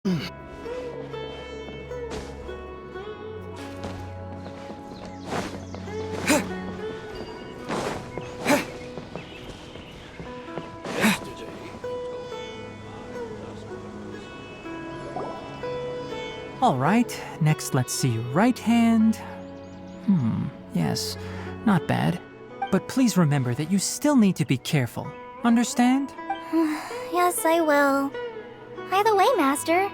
All right, next let's see right hand. Yes, not bad. But please remember that you still need to be careful. Understand? Yes, I will. By the way, Master,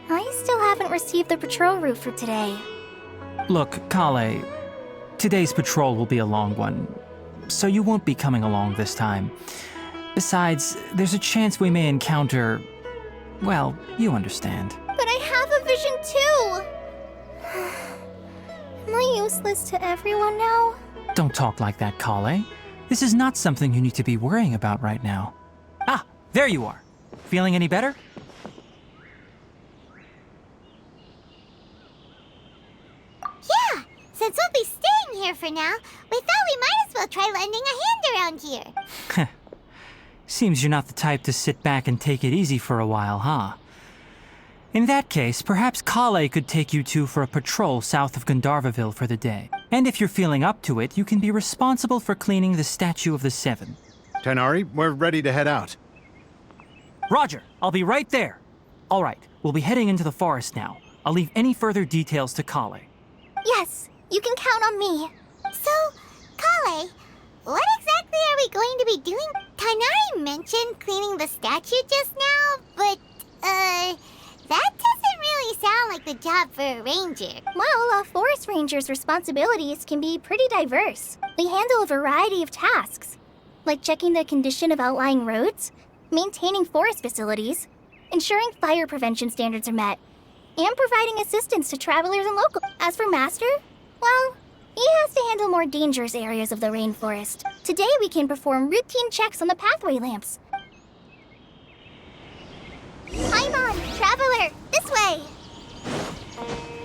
I still haven't received the patrol route for today. Look, Kale, today's patrol will be a long one, so you won't be coming along this time. Besides, there's a chance we may encounter... well, you understand. But I have a vision too! Am I useless to everyone now? Don't talk like that, Kale. This is not something you need to be worrying about right now. Ah, there you are. Feeling any better? Yeah, since we'll be staying here for now, we thought we might as well try lending a hand around here. Seems you're not the type to sit back and take it easy for a while, huh? In that case, perhaps Kale could take you two for a patrol south of Gandharvaville for the day. And if you're feeling up to it, you can be responsible for cleaning the Statue of the Seven. Tighnari, we're ready to head out. Roger, I'll be right there. All right, we'll be heading into the forest now. I'll leave any further details to Kale. Yes, you can count on me. So, Kale, what exactly are we going to be doing? Tighnari mentioned cleaning the statue just now, but, that doesn't really sound like the job for a ranger. Well, a forest ranger's responsibilities can be pretty diverse. We handle a variety of tasks, like checking the condition of outlying roads, maintaining forest facilities, ensuring fire prevention standards are met, and providing assistance to travelers and locals. As for Master, well, he has to handle more dangerous areas of the rainforest. Today we can perform routine checks on the pathway lamps. Paimon, traveler, this way!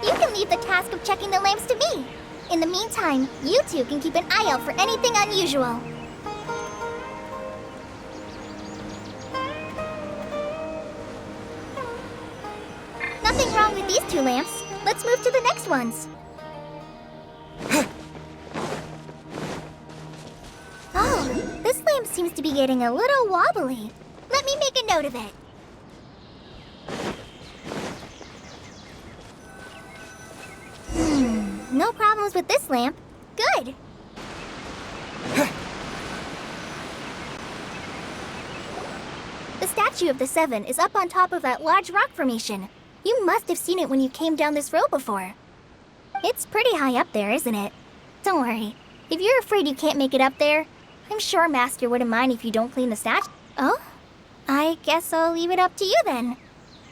You can leave the task of checking the lamps to me. In the meantime, you two can keep an eye out for anything unusual. Nothing wrong with these two lamps. Let's move to the next ones. Oh, this lamp seems to be getting a little wobbly. Let me make a note of it. No problems with this lamp. Good. The Statue of the Seven is up on top of that large rock formation. You must have seen it when you came down this road before. It's pretty high up there, isn't it? Don't worry. If you're afraid you can't make it up there, I'm sure Master wouldn't mind if you don't clean the statue. Oh? I guess I'll leave it up to you then.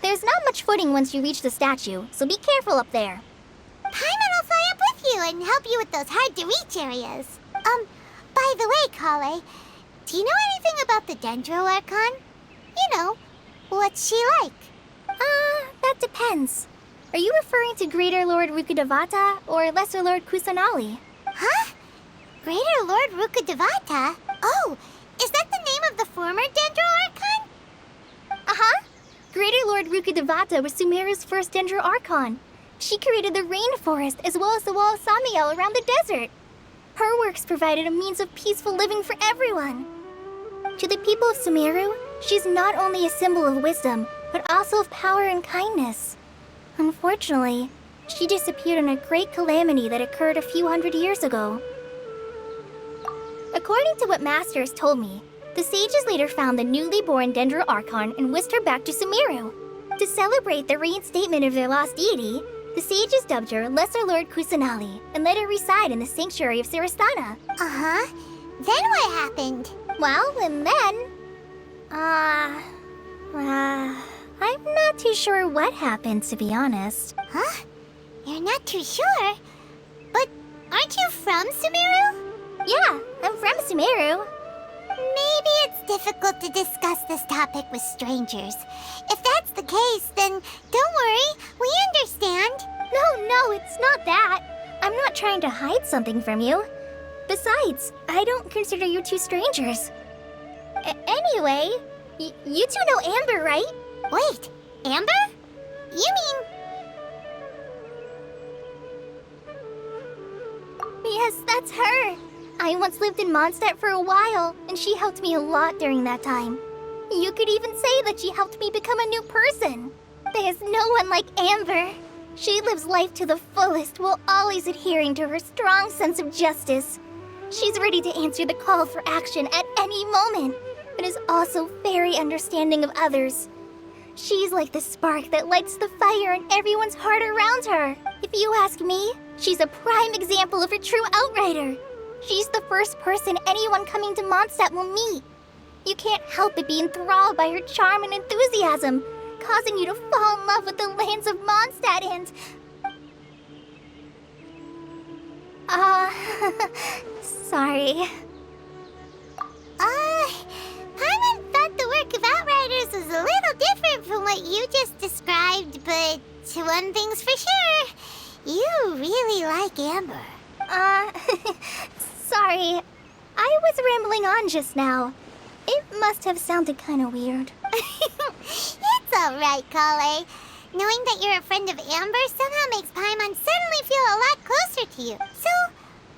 There's not much footing once you reach the statue, so be careful up there. Paimon will fly up with you and help you with those hard-to-reach areas. By the way, Kale, do you know anything about the Dendro Archon? You know, what's she like? That depends. Are you referring to Greater Lord Rukkhadevata or Lesser Lord Kusanali? Huh? Greater Lord Rukkhadevata? Oh, is that the name of the former Dendro Archon? Uh-huh. Greater Lord Rukkhadevata was Sumeru's first Dendro Archon. She created the rainforest as well as the wall of Samiel around the desert. Her works provided a means of peaceful living for everyone. To the people of Sumeru, she's not only a symbol of wisdom, but also of power and kindness. Unfortunately, she disappeared in a great calamity that occurred a few hundred years ago. According to what Master has told me, the sages later found the newly born Dendro Archon and whisked her back to Sumeru. To celebrate the reinstatement of their lost deity, the sages dubbed her Lesser Lord Kusanali and let her reside in the sanctuary of Siristana. Uh-huh. Then what happened? Well, and then... I'm not too sure what happened, to be honest. Huh? You're not too sure? But aren't you from Sumeru? Yeah, I'm from Sumeru. Maybe it's difficult to discuss this topic with strangers. If that's the case, then don't worry, we understand. No, it's not that. I'm not trying to hide something from you. Besides, I don't consider you two strangers. Anyway, you two know Amber, right? Wait, Amber? You mean... Yes, that's her. I once lived in Mondstadt for a while, and she helped me a lot during that time. You could even say that she helped me become a new person. There's no one like Amber. She lives life to the fullest while always adhering to her strong sense of justice. She's ready to answer the call for action at any moment, but is also very understanding of others. She's like the spark that lights the fire in everyone's heart around her. If you ask me, she's a prime example of a true outrider. She's the first person anyone coming to Mondstadt will meet. You can't help but be enthralled by her charm and enthusiasm, causing you to fall in love with the lands of Mondstadt and... sorry. Paimon thought the work of Outriders was a little different from what you just described, but one thing's for sure, you really like Amber. Sorry. I was rambling on just now. It must have sounded kind of weird. It's alright, Kale. Knowing that you're a friend of Amber somehow makes Paimon suddenly feel a lot closer to you. So,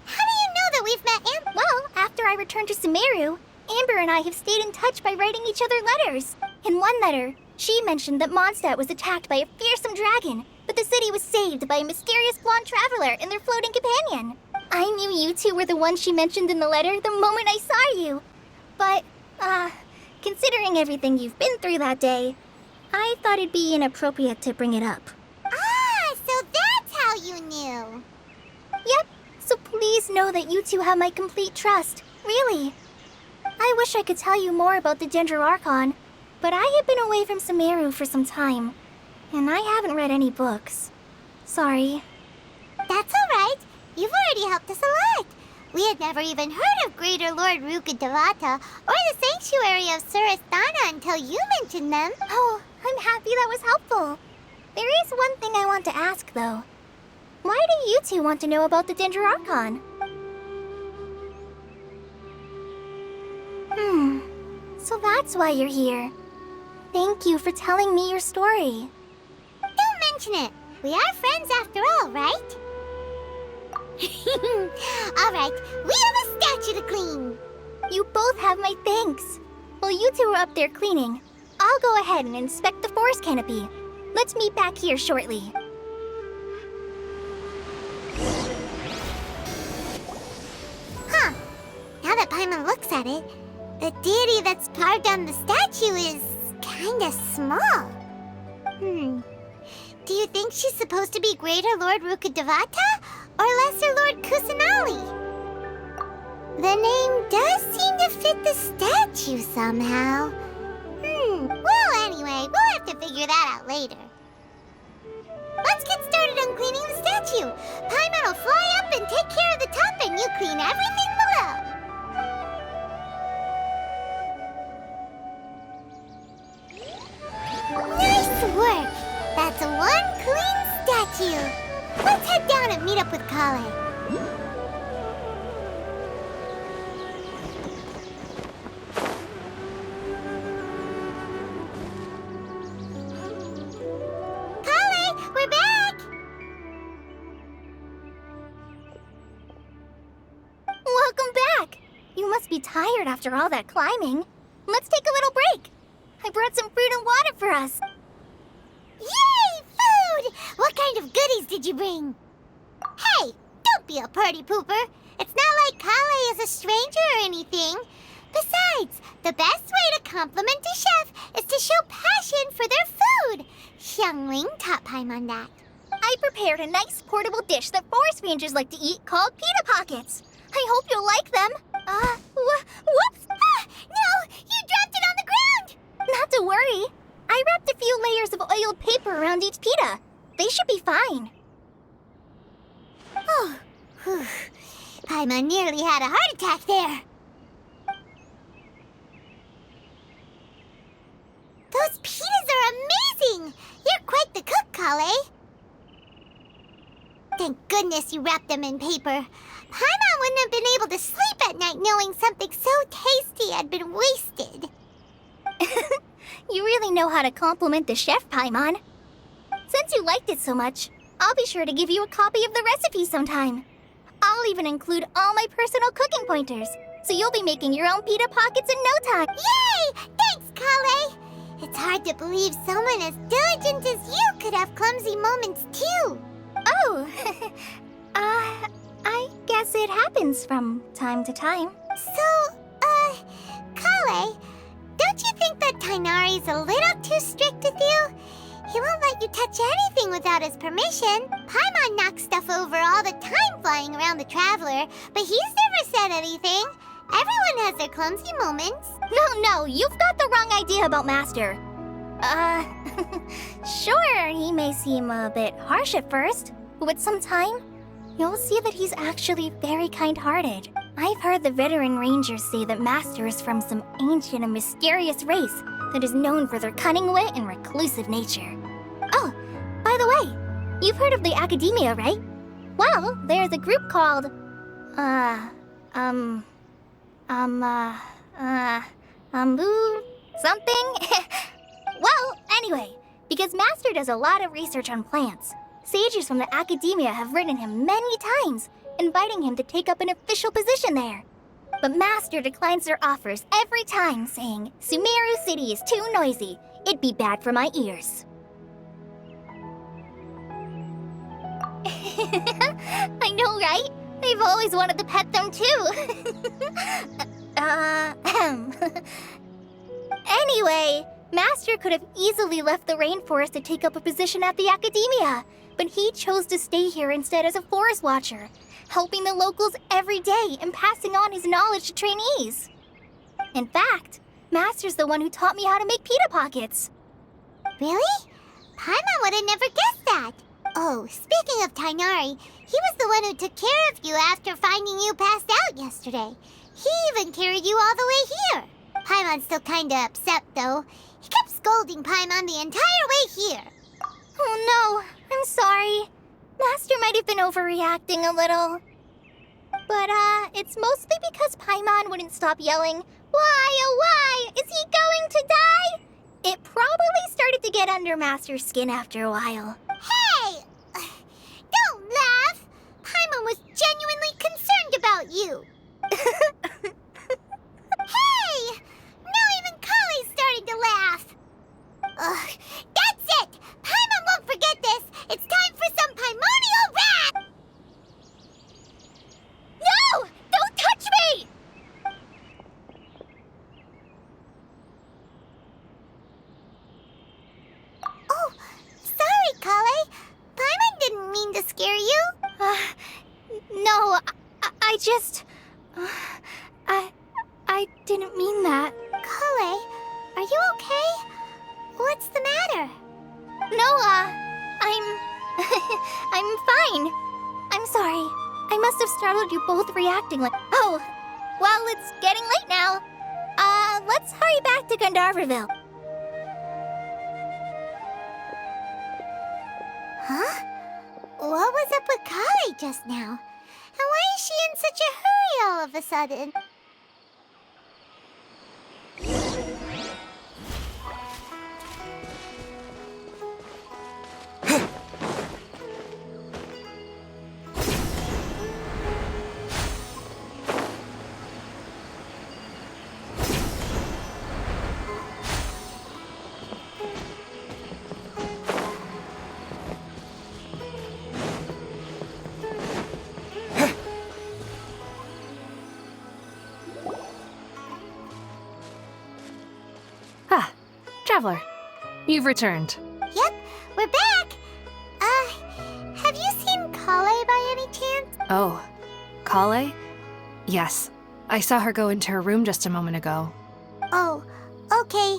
how do you know that we've met Amber? Well, after I returned to Sumeru, Amber and I have stayed in touch by writing each other letters. In one letter, she mentioned that Mondstadt was attacked by a fearsome dragon, but the city was saved by a mysterious blonde traveler and their floating companion. I knew you two were the ones she mentioned in the letter the moment I saw you. But, considering everything you've been through that day, I thought it'd be inappropriate to bring it up. Ah, so that's how you knew. Yep, so please know that you two have my complete trust, really. I wish I could tell you more about the Ginger Archon, but I have been away from Sumeru for some time, and I haven't read any books. Sorry. That's alright. You've already helped us a lot. We had never even heard of Greater Lord Rukkhadevata or the Sanctuary of Surasthana until you mentioned them. Oh, I'm happy that was helpful. There is one thing I want to ask, though. Why do you two want to know about the Ginger Archon? So that's why you're here. Thank you for telling me your story. Don't mention it. We are friends after all, right? Alright, we have a statue to clean. You both have my thanks. While you two are up there cleaning, I'll go ahead and inspect the forest canopy. Let's meet back here shortly. Huh. Now that Paimon looks at it, the deity that's carved on the statue is kinda small. Do you think she's supposed to be Greater Lord Rukkhadevata or Lesser Lord Kusanali? The name does seem to fit the statue somehow. Well, anyway, we'll have to figure that out later. Let's get started on cleaning the statue. Paimon will fly up and take care of the top, and you clean everything below. Nice work! That's one clean statue. Let's head down and meet up with Kale. Kale, we're back! Welcome back! You must be tired after all that climbing. Let's take a little break. I brought some fruit and water for us. Yay, food! What kind of goodies did you bring? Hey, don't be a party pooper. It's not like Kale is a stranger or anything. Besides, the best way to compliment a chef is to show passion for their food. Xiangling taught Paimon that. I prepared a nice portable dish that forest rangers like to eat called pita pockets. I hope you'll like them. Whoops! Ah, no, you dropped it on the ground! Not to worry. I wrapped a few layers of oiled paper around each pita. They should be fine. Oh, whew. Paimon nearly had a heart attack there. Those pitas are amazing! You're quite the cook, Kale. Thank goodness you wrapped them in paper. Paimon wouldn't have been able to sleep at night knowing something so tasty had been wasted. You really know how to compliment the chef, Paimon. Since you liked it so much, I'll be sure to give you a copy of the recipe sometime. I'll even include all my personal cooking pointers, so you'll be making your own pita pockets in no time. Yay! Thanks, Kale! It's hard to believe someone as diligent as you could have clumsy moments too. Oh, I guess it happens from time to time. So, Kale, don't you think that Tainari's a little too strict with you? He won't let you touch anything without his permission. Paimon knocks stuff over all the time flying around the Traveler, but he's never said anything. Everyone has their clumsy moments. No, you've got the wrong idea about Master. Sure, he may seem a bit harsh at first, but with some time, you'll see that he's actually very kind-hearted. I've heard the veteran rangers say that Master is from some ancient and mysterious race that is known for their cunning wit and reclusive nature. Oh, by the way, you've heard of the Academia, right? Well, there's a group called, something? Well, anyway, because Master does a lot of research on plants, sages from the Academia have written him many times, inviting him to take up an official position there. But Master declines their offers every time, saying, Sumeru City is too noisy. It'd be bad for my ears. I know, right? I've always wanted to pet them too. Anyway, Master could have easily left the rainforest to take up a position at the Academia, but he chose to stay here instead as a forest watcher, helping the locals every day and passing on his knowledge to trainees. In fact, Master's the one who taught me how to make pita pockets. Really? Paimon would have never guessed that. Oh, speaking of Tainari, he was the one who took care of you after finding you passed out yesterday. He even carried you all the way here. Paimon's still kinda upset, though. He kept scolding Paimon the entire way here. Oh no, I'm sorry. Master might have been overreacting a little. But, it's mostly because Paimon wouldn't stop yelling, Why, oh why, is he going to die? It probably started to get under Master's skin after a while. Hey! Don't laugh! Paimon was genuinely concerned about you. Hey! Now even Kale's starting to laugh. Ugh, that's it! Paimon won't forget this! It's time for some primordial wrath! No! Don't touch me! Oh, sorry, Kale. Paimon didn't mean to scare you. No, I just... I didn't mean that. Kale, are you okay? What's the matter? No, I'm fine. I'm sorry. I must have startled you both reacting like... Oh, well, it's getting late now. Let's hurry back to Gandharvaville. Huh? What was up with Kale just now? And why is she in such a hurry all of a sudden? Traveler, you've returned. Yep, we're back. Have you seen Kale by any chance? Oh, Kale? Yes, I saw her go into her room just a moment ago. Oh, okay.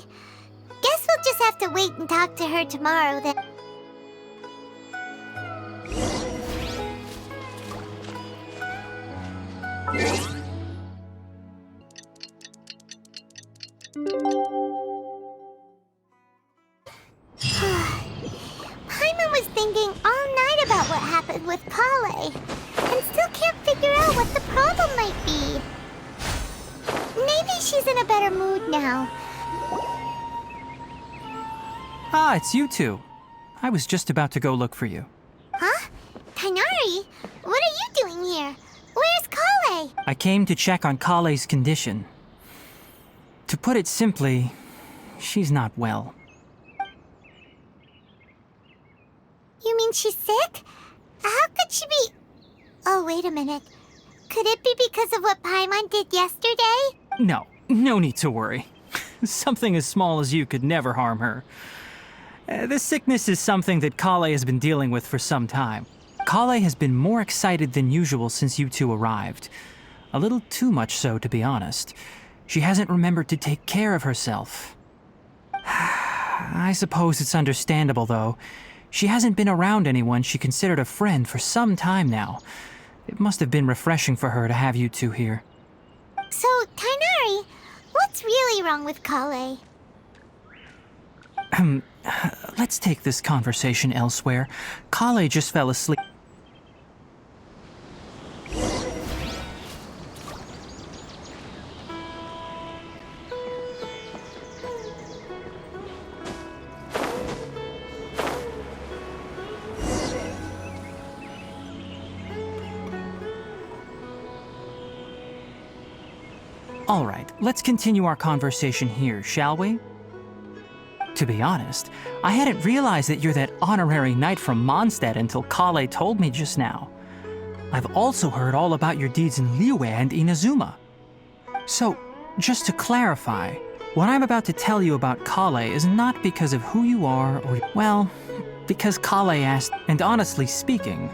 Guess we'll just have to wait and talk to her tomorrow then. Paimon was thinking all night about what happened with Kale, and still can't figure out what the problem might be. Maybe she's in a better mood now. Ah, it's you two. I was just about to go look for you. Huh? Tainari? What are you doing here? Where's Kale? I came to check on Kale's condition. To put it simply, she's not well. You mean she's sick? How could she be... Oh, wait a minute. Could it be because of what Paimon did yesterday? No need to worry. Something as small as you could never harm her. This sickness is something that Kale has been dealing with for some time. Kale has been more excited than usual since you two arrived. A little too much so, to be honest. She hasn't remembered to take care of herself. I suppose it's understandable, though. She hasn't been around anyone she considered a friend for some time now. It must have been refreshing for her to have you two here. So, Tainari, what's really wrong with Kale? Let's take this conversation elsewhere. Kale just fell asleep. All right, let's continue our conversation here, shall we? To be honest, I hadn't realized that you're that honorary knight from Mondstadt until Kale told me just now. I've also heard all about your deeds in Liyue and Inazuma. So, just to clarify, what I'm about to tell you about Kale is not because of who you are or, well, because Kale asked, and honestly speaking,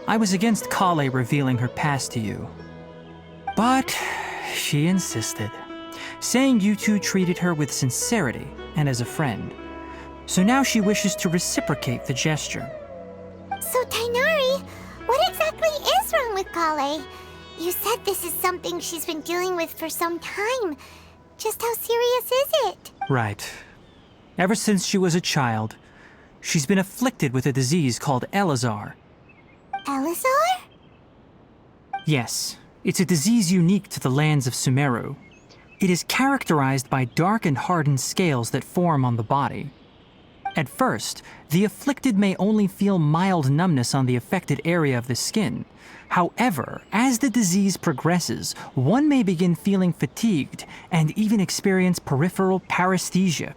I was against Kale revealing her past to you. But she insisted, saying you two treated her with sincerity and as a friend. So now she wishes to reciprocate the gesture. So, Tainari, what exactly is wrong with Kale? You said this is something she's been dealing with for some time. Just how serious is it? Right. Ever since she was a child, she's been afflicted with a disease called Elazar. Elazar? Yes, it's a disease unique to the lands of Sumeru. It is characterized by dark and hardened scales that form on the body. At first, the afflicted may only feel mild numbness on the affected area of the skin. However, as the disease progresses, one may begin feeling fatigued and even experience peripheral paresthesia.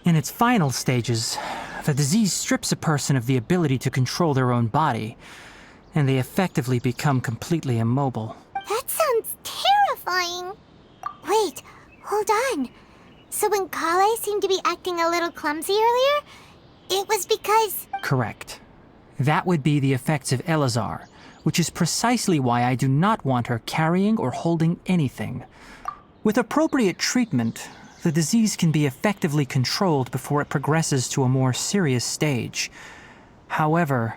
In its final stages, the disease strips a person of the ability to control their own body, and they effectively become completely immobile. That sounds terrifying. Wait, hold on. So when Kale seemed to be acting a little clumsy earlier, it was because... Correct. That would be the effects of Elazar, which is precisely why I do not want her carrying or holding anything. With appropriate treatment, the disease can be effectively controlled before it progresses to a more serious stage. However,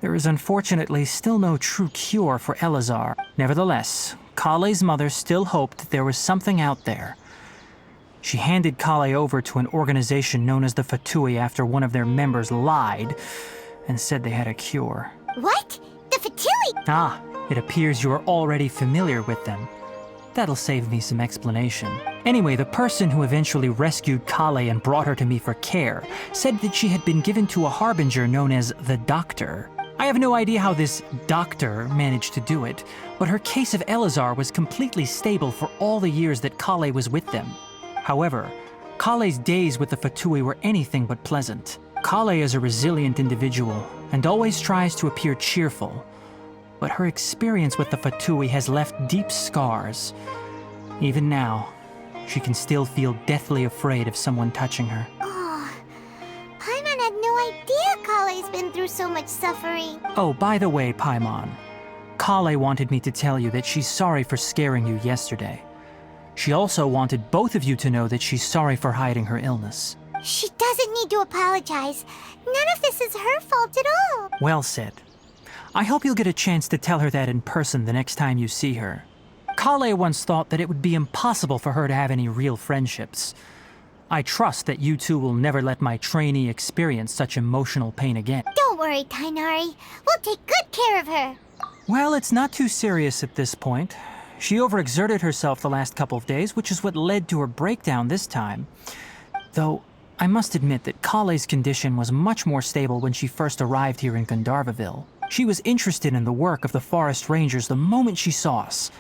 there is unfortunately still no true cure for Elazar. Nevertheless, Kale's mother still hoped that there was something out there. She handed Kale over to an organization known as the Fatui after one of their members lied and said they had a cure. What? The Fatui? Ah, it appears you are already familiar with them. That'll save me some explanation. Anyway, the person who eventually rescued Kale and brought her to me for care said that she had been given to a harbinger known as the Doctor. I have no idea how this doctor managed to do it, but her case of Elazar was completely stable for all the years that Kale was with them. However, Kale's days with the Fatui were anything but pleasant. Kale is a resilient individual and always tries to appear cheerful, but her experience with the Fatui has left deep scars. Even now, she can still feel deathly afraid of someone touching her. Oh, Paimon had no idea Kale's been through so much suffering. Oh, by the way, Paimon, Kale wanted me to tell you that she's sorry for scaring you yesterday. She also wanted both of you to know that she's sorry for hiding her illness. She doesn't need to apologize. None of this is her fault at all. Well said. I hope you'll get a chance to tell her that in person the next time you see her. Kale once thought that it would be impossible for her to have any real friendships. I trust that you two will never let my trainee experience such emotional pain again. Don't worry, Tainari. We'll take good care of her. Well, it's not too serious at this point. She overexerted herself the last couple of days, which is what led to her breakdown this time. Though, I must admit that Kale's condition was much more stable when she first arrived here in Gandharvaville. She was interested in the work of the forest rangers the moment she saw us.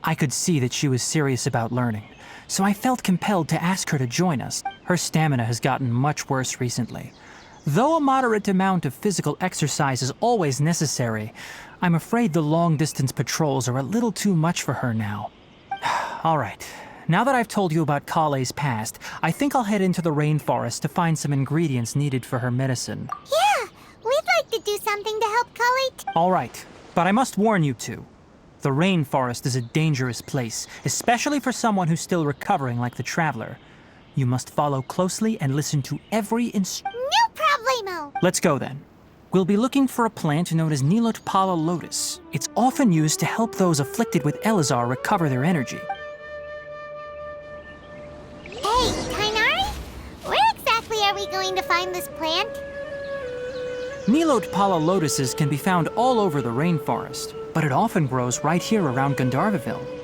I could see that she was serious about learning, so I felt compelled to ask her to join us. Her stamina has gotten much worse recently. Though a moderate amount of physical exercise is always necessary, I'm afraid the long-distance patrols are a little too much for her now. All right, now that I've told you about Kale's past, I think I'll head into the rainforest to find some ingredients needed for her medicine. Yeah, we'd like to do something to help Kale. All right, but I must warn you two. The rainforest is a dangerous place, especially for someone who's still recovering like the traveler. You must follow closely and listen to every No problemo. Let's go then. We'll be looking for a plant known as Nilotpala lotus. It's often used to help those afflicted with Elazar recover their energy. Hey, Tainari, where exactly are we going to find this plant? Nilotpala lotuses can be found all over the rainforest, but it often grows right here around Gandharvaville.